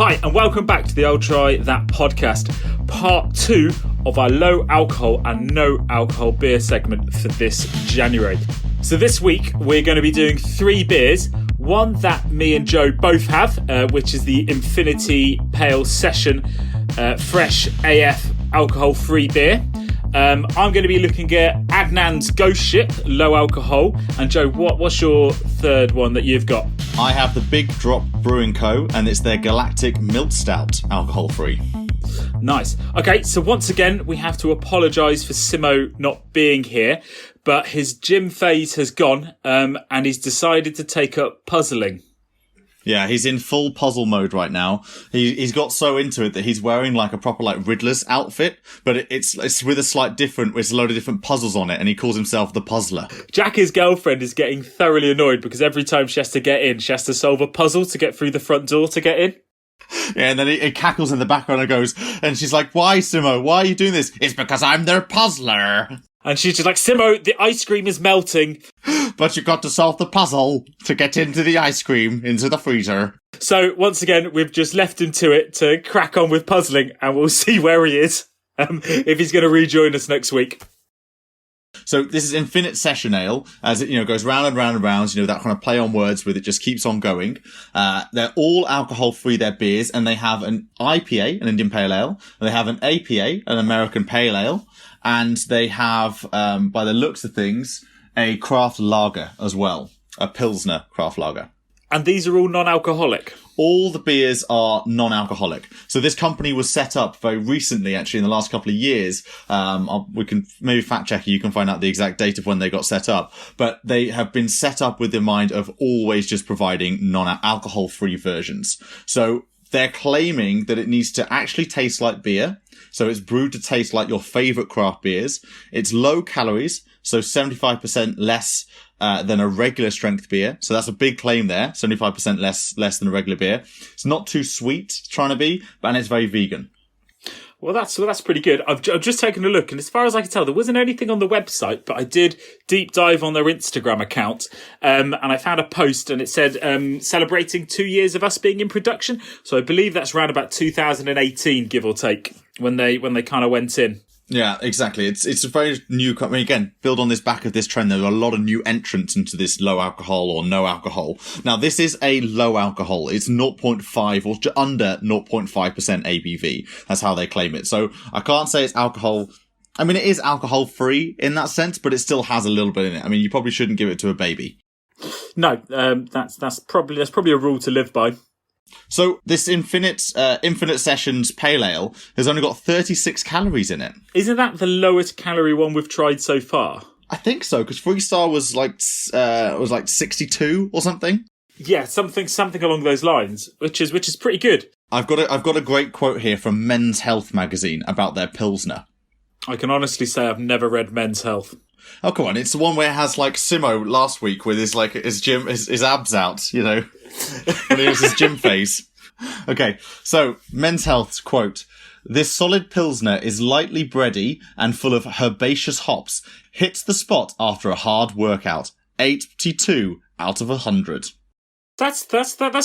Hi, and welcome back to the I'll Try That podcast, part 2 of our low alcohol and no alcohol beer segment for this January. So this week, we're going to be doing 3 beers. One that me and Joe both have, which is the Infinity Pale Session Fresh AF alcohol-free beer. I'm going to be looking at Adnams Ghost Ship, low alcohol. And Joe, what's your third one that you've got? I have the Big Drop Brewing Co. and it's their Galactic Malt Stout, alcohol-free. Nice. Okay, so once again, we have to apologise for Simo not being here, but his gym phase has gone, and he's decided to take up puzzling. Yeah, he's in full puzzle mode right now. He's got so into it that he's wearing like a proper like Riddler's outfit, but it's with a slight different, with a load of different puzzles on it, and he calls himself the Puzzler. Jackie's girlfriend is getting thoroughly annoyed because every time she has to get in, she has to solve a puzzle to get through the front door to get in. Yeah, and then it cackles in the background and goes, and she's like, "Why, Simo? Why are you doing this?" "It's because I'm their puzzler." And she's just like, "Simo, the ice cream is melting." "But you've got to solve the puzzle to get into the ice cream, into the freezer." So, once again, we've just left him to it to crack on with puzzling, and we'll see where he is, if he's going to rejoin us next week. So this is Infinite Session Ale, as it, goes round and round and round, that kind of play on words with it just keeps on going. They're all alcohol-free, their beers, and they have an IPA, an Indian Pale Ale, and they have an APA, an American Pale Ale, and they have, by the looks of things, a craft lager as well, a Pilsner craft lager. And these are all non-alcoholic? All the beers are non-alcoholic. So this company was set up very recently, actually, in the last couple of years. We can maybe fact check it. You can find out the exact date of when they got set up. But they have been set up with the mind of always just providing non-alcohol-free versions. So they're claiming that it needs to actually taste like beer. So it's brewed to taste like your favorite craft beers. It's low calories, so 75% less than a regular strength beer. So that's a big claim there. 75% less than a regular beer. It's not too sweet, trying to be, and it's very vegan. Well, that's pretty good. I've just taken a look, and as far as I can tell, there wasn't anything on the website, but I did deep dive on their Instagram account, and I found a post, and it said celebrating 2 years of us being in production. So I believe that's around about 2018, give or take, when they kind of went in. Yeah, exactly. It's a very new company. Again, build on this back of this trend. There are a lot of new entrants into this low alcohol or no alcohol. Now, this is a low alcohol. It's 0.5 or under 0.5% ABV. That's how they claim it. So I can't say it's alcohol. I mean, it is alcohol free in that sense, but it still has a little bit in it. I mean, you probably shouldn't give it to a baby. No, that's probably a rule to live by. So this Infinite Sessions Pale Ale has only got 36 calories in it. Isn't that the lowest calorie one we've tried so far? I think so, because Freestar was like 62 or something. Yeah, something along those lines, which is pretty good. I've got a great quote here from Men's Health magazine about their Pilsner. I can honestly say I've never read Men's Health. Oh, come on. It's the one where it has, like, Simo last week with his abs out, when he was his gym phase. Okay, so, Men's Health's quote, "This solid Pilsner is lightly bready and full of herbaceous hops. Hits the spot after a hard workout. 82 out of 100. That's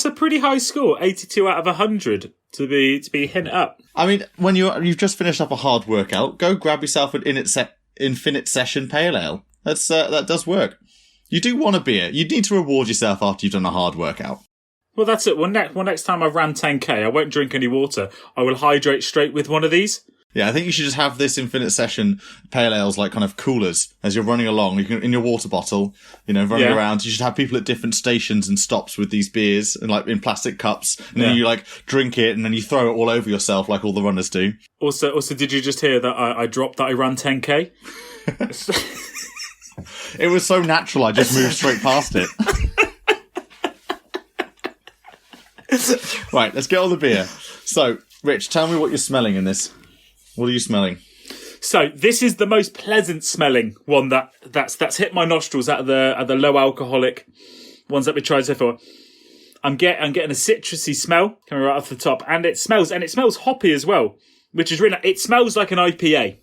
a pretty high score, 82 out of 100 to be hint up. I mean, when you've just finished up a hard workout, go grab yourself an Infinite Session Pale Ale. That does work. You do want a beer. You need to reward yourself after you've done a hard workout. Well, that's it. Well, next time I ran 10k, I won't drink any water. I will hydrate straight with one of these. Yeah, I think you should just have this Infinite Session Pale Ales like kind of coolers as you're running along. You can, in your water bottle, running around. You should have people at different stations and stops with these beers and like in plastic cups. And then you like drink it and then you throw it all over yourself like all the runners do. Also, did you just hear that I dropped that I ran 10k? It was so natural, I just moved straight past it. Right, let's get on the beer. So, Rich, tell me what you're smelling in this. What are you smelling? So, this is the most pleasant smelling one that's hit my nostrils out of the low alcoholic ones that we tried so far. I'm getting a citrusy smell coming right off the top, and it smells hoppy as well, which is really. It smells like an IPA.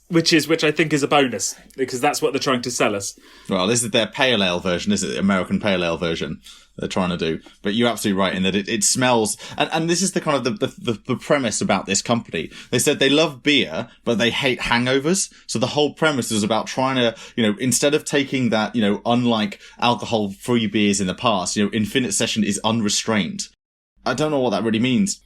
which I think is a bonus, because that's what they're trying to sell us. Well, this is their pale ale version, isn't it? The American pale ale version they're trying to do. But you're absolutely right in that it smells, and this is the kind of the premise about this company. They said they love beer, but they hate hangovers. So the whole premise is about trying to, instead of taking that, unlike alcohol-free beers in the past, Infinite Session is unrestrained. I don't know what that really means.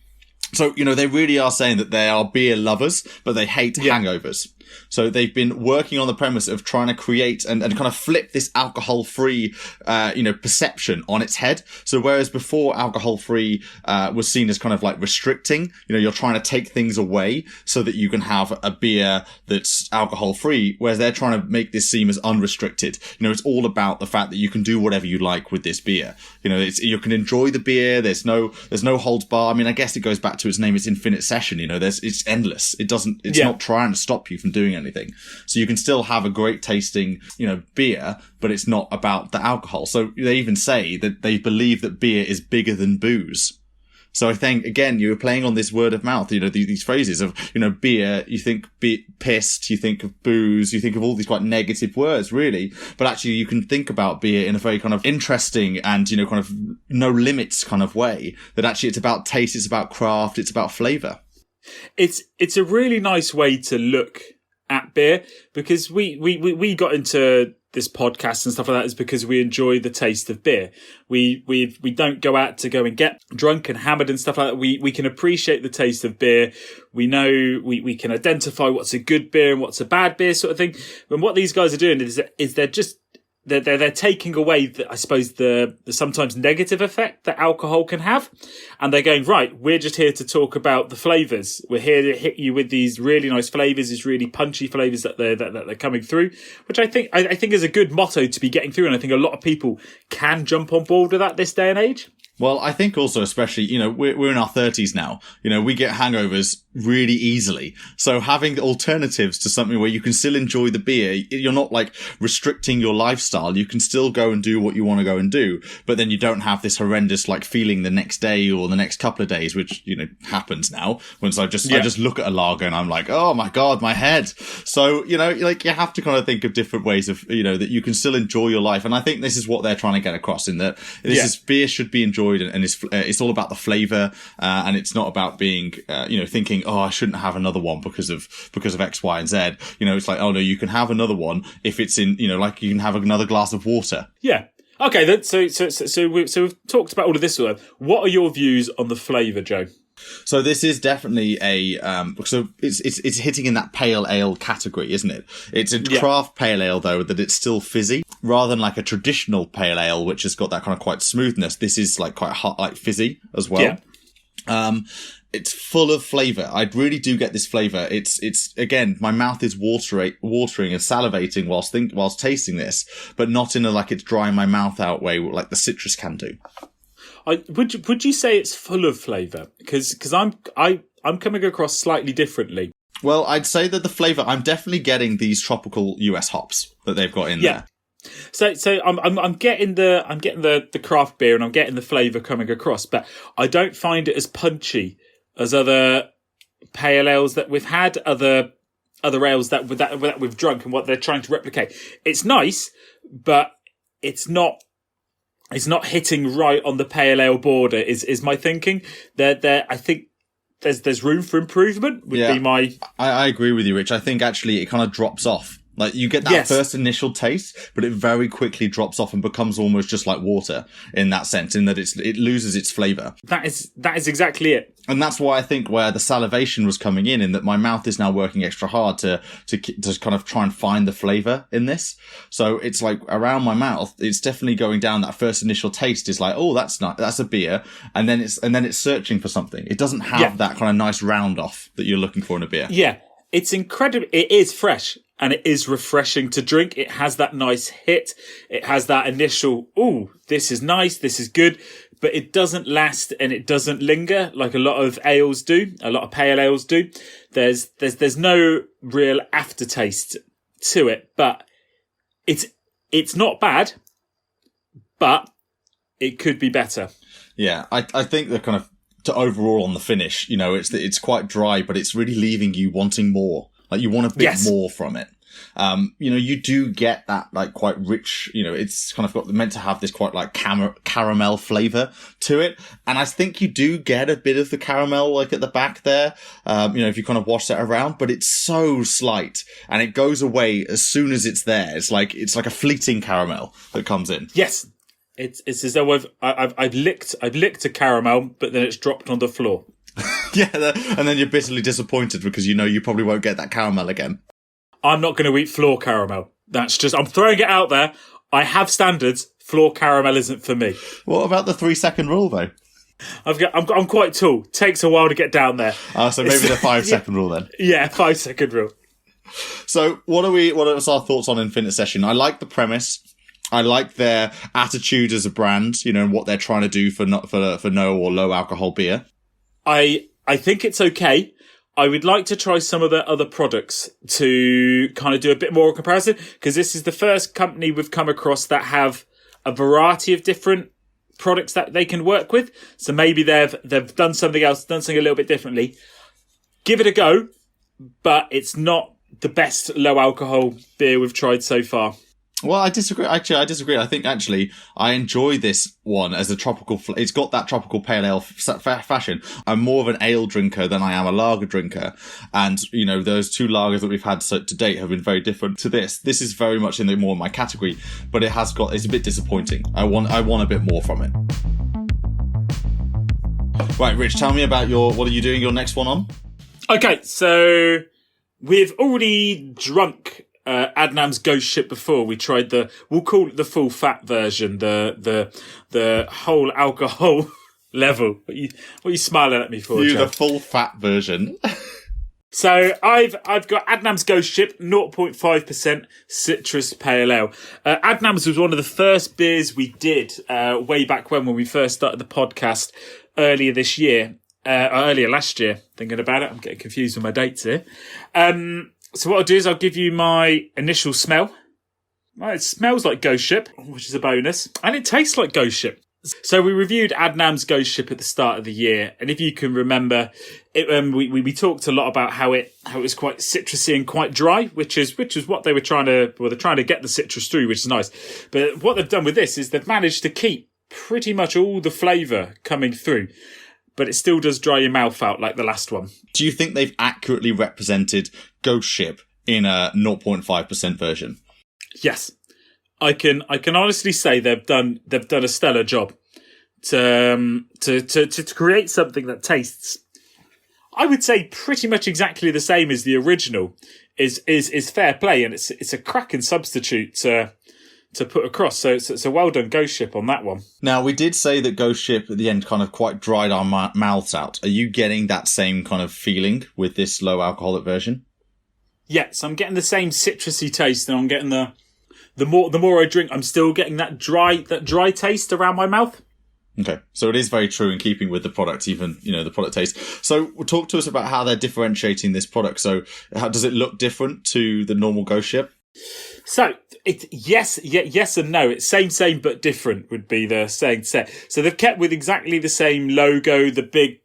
So, they really are saying that they are beer lovers, but they hate hangovers. So they've been working on the premise of trying to create and kind of flip this alcohol-free, perception on its head. So whereas before alcohol-free, was seen as kind of like restricting, you're trying to take things away so that you can have a beer that's alcohol-free, whereas they're trying to make this seem as unrestricted. It's all about the fact that you can do whatever you like with this beer. You can enjoy the beer. There's no holds bar. I mean, I guess it goes back to its name. It's Infinite Session. It's endless. It's not trying to stop you from doing anything. So you can still have a great tasting, beer, but it's not about the alcohol. So they even say that they believe that beer is bigger than booze. So I think, again, you're playing on this word of mouth, these phrases of, beer, you think pissed, you think of booze, you think of all these quite negative words, really. But actually you can think about beer in a very kind of interesting and, kind of no limits kind of way, that actually it's about taste, it's about craft, it's about flavour. It's a really nice way to look at beer, because we got into this podcast and stuff like that is because we enjoy the taste of beer. We don't go out to go and get drunk and hammered and stuff like that. We can appreciate the taste of beer. We know we can identify what's a good beer and what's a bad beer, sort of thing. And what these guys are doing is they're taking away, the sometimes negative effect that alcohol can have. And they're going, right, we're just here to talk about the flavours. We're here to hit you with these really nice flavours, these really punchy flavours that they're coming through, which I think is a good motto to be getting through. And I think a lot of people can jump on board with that this day and age. Well, I think also, especially, we're in our 30s now. We get hangovers really easily. So having alternatives to something where you can still enjoy the beer, you're not like restricting your lifestyle. You can still go and do what you want to go and do, but then you don't have this horrendous like feeling the next day or the next couple of days, which, happens now. Once I just look at a lager and I'm like, oh my God, my head. So, you have to kind of think of different ways of, that you can still enjoy your life. And I think this is what they're trying to get across, in that beer should be enjoyed, and it's all about the flavor, and it's not about being, thinking, oh, I shouldn't have another one because of X, Y, and Z. It's like, oh no, you can have another one if it's in, like you can have another glass of water. Yeah. Okay. Then, so we've talked about all of this. What are your views on the flavour, Joe? So this is definitely so it's hitting in that pale ale category, isn't it? It's a craft pale ale, though, that it's still fizzy, rather than like a traditional pale ale, which has got that kind of quite smoothness. This is like quite hot, like fizzy as well. Yeah. It's full of flavour. I really do get this flavour. It's again, my mouth is watering and salivating whilst tasting this, but not in a like it's drying my mouth out way like the citrus can do. Would you say it's full of flavour? Because I'm coming across slightly differently. Well, I'd say that the flavour, I'm definitely getting these tropical US hops that they've got in there. So I'm getting the craft beer and I'm getting the flavour coming across, but I don't find it as punchy as other pale ales that we've had, other ales that we've drunk, and what they're trying to replicate. It's nice, but it's not hitting right on the pale ale border. Is my thinking. I think there's room for improvement. Be my. I agree with you, Rich. I think actually it kind of drops off. Like you get that first initial taste, but it very quickly drops off and becomes almost just like water in that sense, in that it loses its flavour. That is exactly it. And that's why I think where the salivation was coming in that my mouth is now working extra hard to kind of try and find the flavour in this. So it's like around my mouth, it's definitely going down. That first initial taste is like, oh, that's nice. That's a beer. And then it's searching for something. It doesn't have that kind of nice round off that you're looking for in a beer. Yeah. It's incredible. It is fresh and it is refreshing to drink. It has that nice hit. It has that initial, ooh, this is nice. This is good. But it doesn't last and it doesn't linger like a lot of ales do. A lot of pale ales do. There's no real aftertaste to it, but it's not bad, but it could be better. Yeah. I think the kind of, to overall on the finish, it's quite dry, but it's really leaving you wanting more. Like you want a bit Yes. more from it. You do get that like quite rich, it's kind of meant to have this quite like caramel flavor to it. And I think you do get a bit of the caramel like at the back there, if you kind of wash that around, but it's so slight and it goes away as soon as it's there. It's like a fleeting caramel that comes in. Yes. It's as though I've licked a caramel, but then it's dropped on the floor. Yeah. And then you're bitterly disappointed because you probably won't get that caramel again. I'm not going to eat floor caramel. I'm throwing it out there. I have standards. Floor caramel isn't for me. What about the 3-second rule though? I'm quite tall. Takes a while to get down there. So maybe the 5-second rule then. Yeah, 5-second rule. So what are our thoughts on Infinite Session? I like the premise. I like their attitude as a brand, and what they're trying to do for no or low alcohol beer. I think it's okay. I would like to try some of their other products to kind of do a bit more comparison, because this is the first company we've come across that have a variety of different products that they can work with. So maybe they've done something else, done something a little bit differently. Give it a go, but it's not the best low alcohol beer we've tried so far. Well, I disagree. Actually, I disagree. I think I enjoy this one as a tropical. It's got that tropical pale ale fashion. I'm more of an ale drinker than I am a lager drinker, and those two lagers that we've had to date have been very different to this. This is very much in my category, but it's a bit disappointing. I want a bit more from it. Right, Rich, tell me about what are you doing your next one on? Okay, so we've already drunk Adnams Ghost Ship before. We tried we'll call it the full fat version, the whole alcohol level. What are you smiling at me for, Chad? The full fat version. So I've got Adnams Ghost Ship, 0.5% citrus pale ale. Adnams was one of the first beers we did way back when we first started the podcast earlier last year. Thinking about it, I'm getting confused with my dates here. So what I'll do is I'll give you my initial smell. Well, it smells like Ghost Ship, which is a bonus. And it tastes like Ghost Ship. So we reviewed Adnams Ghost Ship at the start of the year. And if you can remember, we talked a lot about how it was quite citrusy and quite dry, which is what they're trying to get the citrus through, which is nice. But what they've done with this is they've managed to keep pretty much all the flavour coming through. But it still does dry your mouth out like the last one. Do you think they've accurately represented Ghost Ship in a 0.5% version? Yes. I can honestly say they've done a stellar job to create something that tastes, I would say, pretty much exactly the same as the original is fair play, and it's a cracking substitute to put across. So well done, Ghost Ship, on that one. Now, we did say that Ghost Ship at the end kind of quite dried our mouths out. Are you getting that same kind of feeling with this low alcoholic version? Yes, I'm getting the same citrusy taste, and I'm getting the more I drink, I'm still getting that dry taste around my mouth. Okay, so it is very true in keeping with the product, even, the product taste. So talk to us about how they're differentiating this product. So how does it look different to the normal Ghost Ship? So it's yes and no. It's same but different would be the saying set. So they've kept with exactly the same logo, the big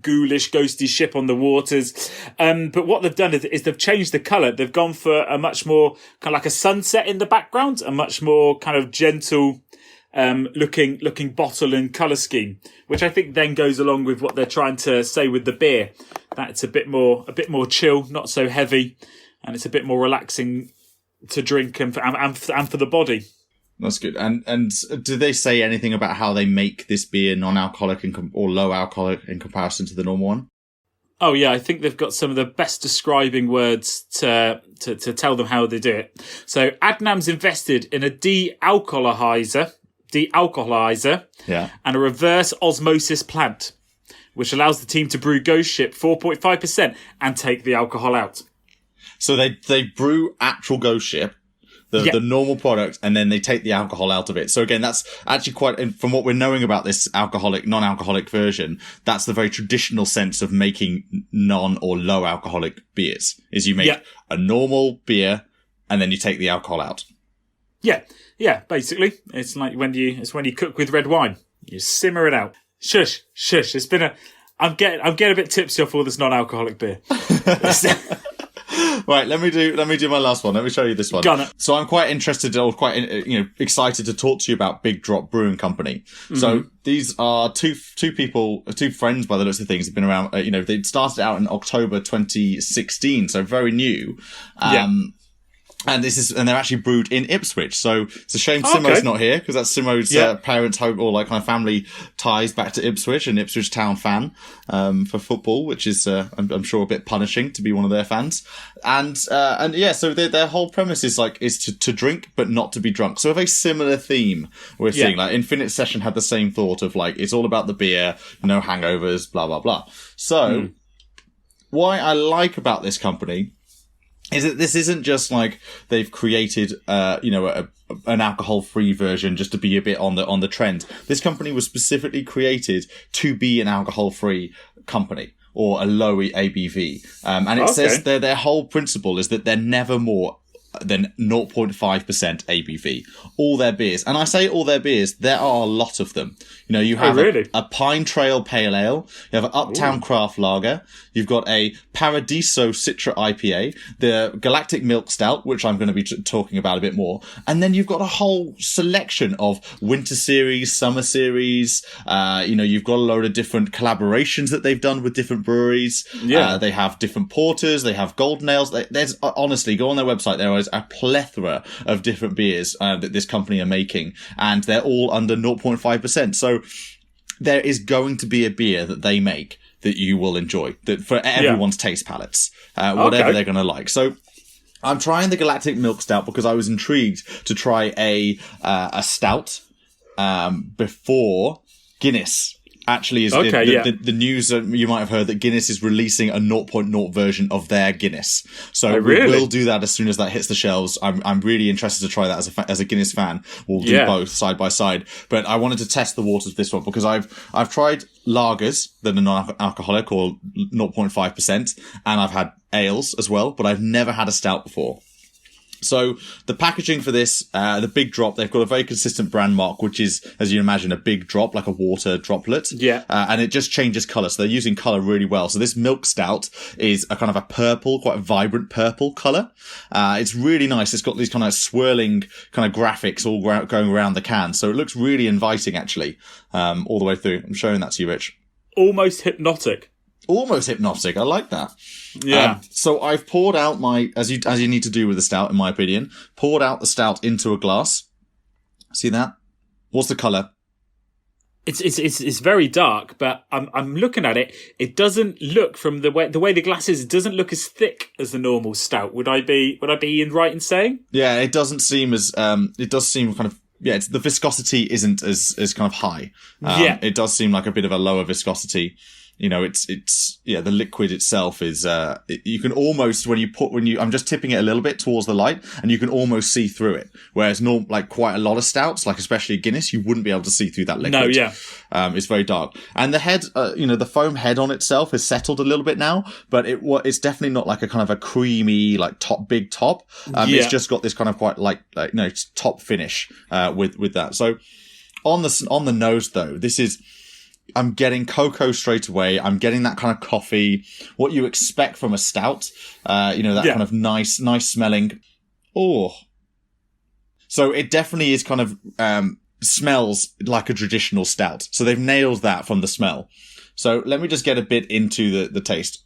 ghoulish ghosty ship on the waters. But what they've done is they've changed the colour. They've gone for a much more kind of like a sunset in the background, a much more kind of gentle looking bottle and colour scheme, which I think then goes along with what they're trying to say with the beer, that it's a bit more chill, not so heavy, and it's a bit more relaxing to drink and for the body. That's good. And do they say anything about how they make this beer non-alcoholic or low alcoholic in comparison to the normal one? Oh yeah, I think they've got some of the best describing words to tell them how they do it. So Adnams invested in a dealcoholizer, and a reverse osmosis plant, which allows the team to brew Ghost Ship 4.5% and take the alcohol out. So they brew actual Ghost Ship, the normal product, and then they take the alcohol out of it. So again, that's actually quite, from what we're knowing about this non-alcoholic version, that's the very traditional sense of making non or low alcoholic beers, is you make a normal beer and then you take the alcohol out. Yeah, basically. It's like when you cook with red wine. You simmer it out. Shush. I'm getting a bit tipsy off all this non-alcoholic beer. Right, let me do my last one. Let me show you this one. Gun it. So I'm quite interested or quite excited to talk to you about Big Drop Brewing Company. Mm-hmm. So these are two friends by the looks of things. Have been around. They started out in October 2016, so very new. And they're actually brewed in Ipswich. So it's a shame Simo's not here, because that's Simo's parents' home, or like kind of family ties back to Ipswich, an Ipswich Town fan, for football, which is, I'm sure a bit punishing to be one of their fans. And so their whole premise is to drink, but not to be drunk. So a very similar theme we're seeing. Like Infinite Session had the same thought of like, it's all about the beer, no hangovers, blah, blah, blah. So what I like about this company is that this isn't just like they've created, an alcohol-free version just to be a bit on the trend. This company was specifically created to be an alcohol-free company, or a low ABV. And it says their whole principle is that they're never more than 0.5% ABV. All their beers. And I say all their beers, there are a lot of them. You have a Pine Trail Pale Ale, you have an Uptown Craft Lager, you've got a Paradiso Citra IPA, the Galactic Milk Stout, which I'm going to be talking about a bit more, and then you've got a whole selection of winter series, summer series, you've got a load of different collaborations that they've done with different breweries. They have different porters, they have golden ales. There's honestly, go on their website, there is a plethora of different beers that this company are making, and they're all under 0.5%. So there is going to be a beer that they make that you will enjoy, that for everyone's taste palates, whatever they're going to like. So I'm trying the Galactic Milk Stout because I was intrigued to try a stout before Guinness. Actually, is the news you might have heard that Guinness is releasing a 0.0 version of their Guinness. So we will do that as soon as that hits the shelves. I'm really interested to try that as a Guinness fan. We'll do both side by side. But I wanted to test the waters of this one because I've tried lagers that are non-alcoholic or 0.5%, and I've had ales as well, but I've never had a stout before. So the packaging for this, the Big Drop, they've got a very consistent brand mark, which is, as you imagine, a big drop, like a water droplet. And it just changes colour. So they're using colour really well. So this Milk Stout is a kind of a purple, quite a vibrant purple colour. It's really nice. It's got these kind of swirling kind of graphics all going around the can. So it looks really inviting, actually, all the way through. I'm showing that to you, Rich. Almost hypnotic. Almost hypnotic. I like that. So I've poured out as you need to do with the stout, in my opinion, poured out the stout into a glass. See that? What's the colour? It's very dark, but I'm looking at it. It doesn't look, from the way the glass is, it doesn't look as thick as the normal stout. Would I be right in saying? Yeah, it doesn't seem as it does seem kind of. Yeah, the viscosity isn't as kind of high. It does seem like a bit of a lower viscosity. The liquid itself is, you can almost, I'm just tipping it a little bit towards the light, and you can almost see through it. Whereas quite a lot of stouts, like especially Guinness, you wouldn't be able to see through that liquid. It's very dark. And the head, the foam head on itself has settled a little bit now, but it's definitely not like a kind of a creamy, like big top. It's just got this kind of quite top finish, with that. So on the nose though, I'm getting cocoa straight away. I'm getting that kind of coffee, what you expect from a stout. Kind of nice smelling. Oh. So it definitely is kind of, smells like a traditional stout. So they've nailed that from the smell. So let me just get a bit into the taste.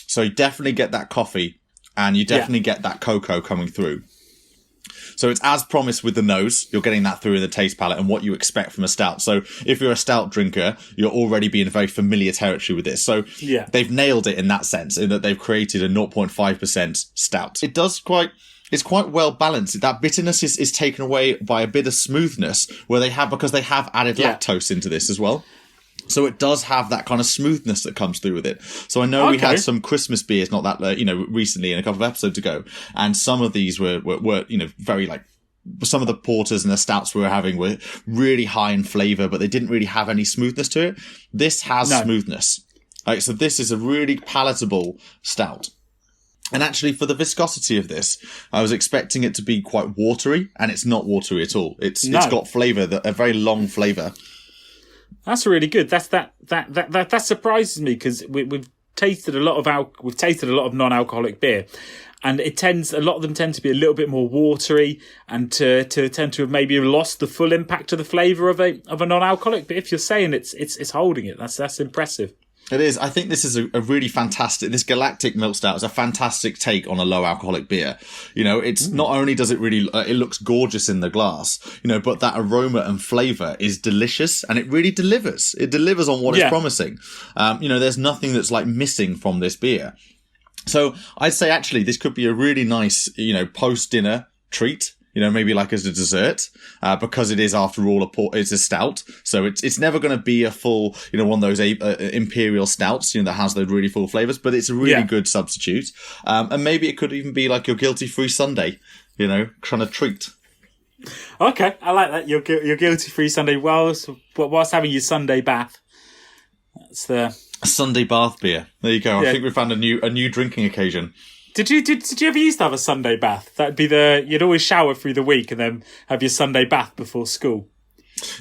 So you definitely get that coffee, and you definitely get that cocoa coming through. So it's as promised with the nose. You're getting that through in the taste palette and what you expect from a stout. So if you're a stout drinker, you're already being very familiar territory with this. So they've nailed it in that sense, in that they've created a 0.5% stout. It's quite well balanced. That bitterness is taken away by a bit of smoothness because they have added lactose into this as well. So it does have that kind of smoothness that comes through with it. So I know we had some Christmas beers not that recently, in a couple of episodes ago, and some of these were very some of the porters and the stouts we were having were really high in flavour, but they didn't really have any smoothness to it. This has smoothness. So this is a really palatable stout. And actually, for the viscosity of this, I was expecting it to be quite watery, and it's not watery at all. It's got flavour, a very long flavour. That's really good. That surprises me, because we've tasted a lot of non-alcoholic beer, and a lot of them tend to be a little bit more watery and to tend to have maybe lost the full impact of the flavour of a non-alcoholic. But if you're saying it's holding it, that's impressive. It is. I think this is a really fantastic. This Galactic Milk Stout is a fantastic take on a low alcoholic beer. It's not only does it really, it looks gorgeous in the glass, but that aroma and flavour is delicious, and it really delivers. It delivers on what it's promising. There's nothing that's like missing from this beer. So I'd say actually this could be a really nice, post-dinner treat. Maybe like as a dessert, because it is, after all, it's a stout. So it's never going to be a full, one of those imperial stouts, that has those really full flavors, but it's a really good substitute. And maybe it could even be like your guilty-free Sunday, kind of treat. Okay, I like that. Your guilty-free Sunday whilst having your Sunday bath. That's the Sunday bath beer. There you go. I think we found a new drinking occasion. Did you ever used to have a Sunday bath? That'd be you'd always shower through the week and then have your Sunday bath before school.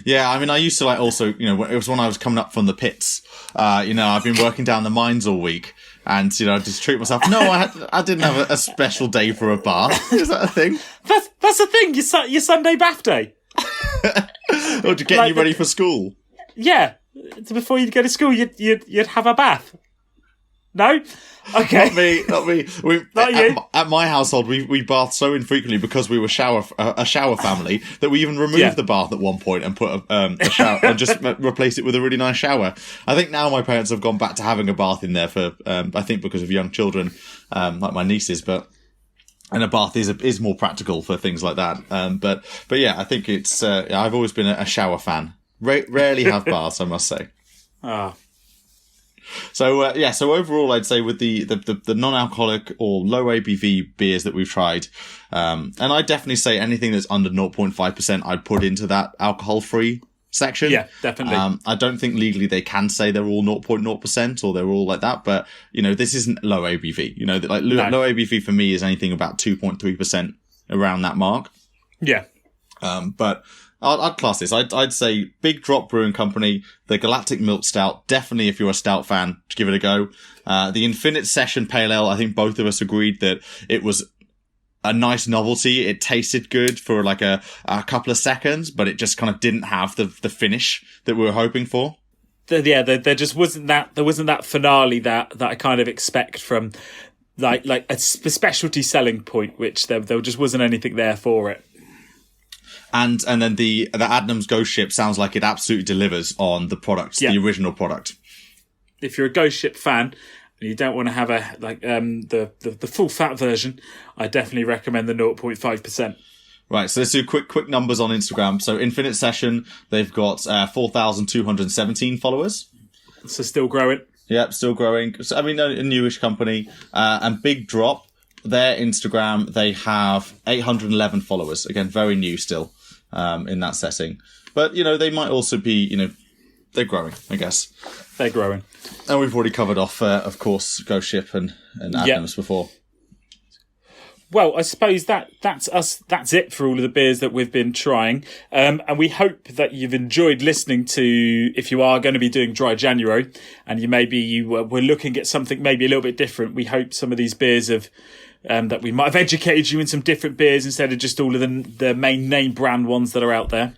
Yeah, I mean, I used to also, it was when I was coming up from the pits. I've been working down the mines all week, and I just treat myself. No, I didn't have a special day for a bath. Is that a thing? That's the thing. Your Sunday bath day. Or to get you ready for school. Yeah, before you'd go to school, you'd have a bath. No? Okay. Not me. Not you. At my household, we bathed so infrequently because we were a shower family that we even removed the bath at one point and put a shower and just replaced it with a really nice shower. I think now my parents have gone back to having a bath in there for, I think because of young children, like my nieces, and a bath is more practical for things like that. But yeah, I think it's, I've always been a shower fan. Rarely have baths, I must say. Ah. So overall, I'd say with the non-alcoholic or low ABV beers that we've tried, and I'd definitely say anything that's under 0.5%, I'd put into that alcohol-free section. Yeah, definitely. I don't think legally they can say they're all 0.0% or they're all like that, but this isn't low ABV. Low ABV for me is anything about 2.3% around that mark. Yeah. But I'd class this. I'd say Big Drop Brewing Company, the Galactic Milk Stout. Definitely, if you're a stout fan, give it a go. The Infinite Session Pale Ale. I think both of us agreed that it was a nice novelty. It tasted good for like a couple of seconds, but it just kind of didn't have the finish that we were hoping for. There just wasn't that. There wasn't that finale that I kind of expect from like a specialty selling point, which there just wasn't anything there for it. And then the Adnams Ghost Ship sounds like it absolutely delivers on the product, the original product. If you're a Ghost Ship fan and you don't want to have the full fat version, I definitely recommend the 0.5%. Right, so let's do quick numbers on Instagram. So Infinite Session, they've got 4,217 followers. So still growing. Yep, still growing. So, I mean, a newish company. And Big Drop, their Instagram, they have 811 followers. Again, very new still. In that setting. But, they might also be, they're growing, I guess. They're growing. And we've already covered off, of course, Ghost Ship and Adnams before. Well, I suppose that's us. That's it for all of the beers that we've been trying. And we hope that you've enjoyed listening to, if you are going to be doing Dry January and you were looking at something maybe a little bit different. We hope some of these beers have, that we might have educated you in some different beers instead of just all of the main name brand ones that are out there.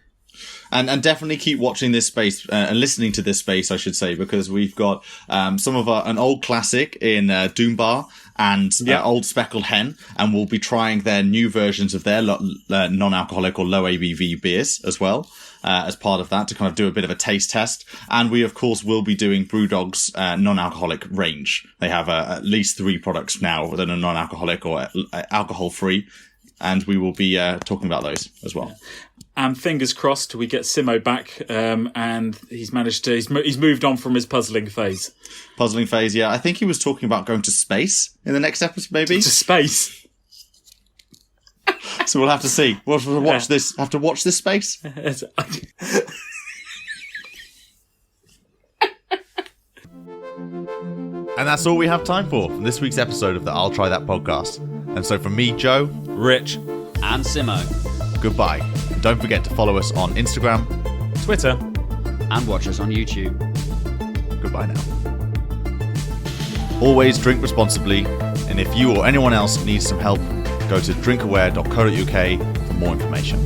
And definitely keep watching this space and listening to this space, I should say, because we've got some of an old classic in Doombar and Old Speckled Hen, and we'll be trying their new versions of their non-alcoholic or low ABV beers as well. As part of that, to kind of do a bit of a taste test. And we, of course, will be doing Brewdog's non-alcoholic range. They have at least 3 products now that are non-alcoholic or alcohol-free, and we will be talking about those as well. And fingers crossed we get Simo back, and he's moved on from his puzzling phase. Puzzling phase, yeah. I think he was talking about going to space in the next episode, maybe? To space. So we'll have to see. We'll have to watch this. Have to watch this space. And that's all we have time for this week's episode of the I'll Try That podcast. And so from me, Joe, Rich, and Simo, goodbye. And don't forget to follow us on Instagram, Twitter, and watch us on YouTube. Goodbye now. Always drink responsibly, and if you or anyone else needs some help, go to drinkaware.co.uk for more information.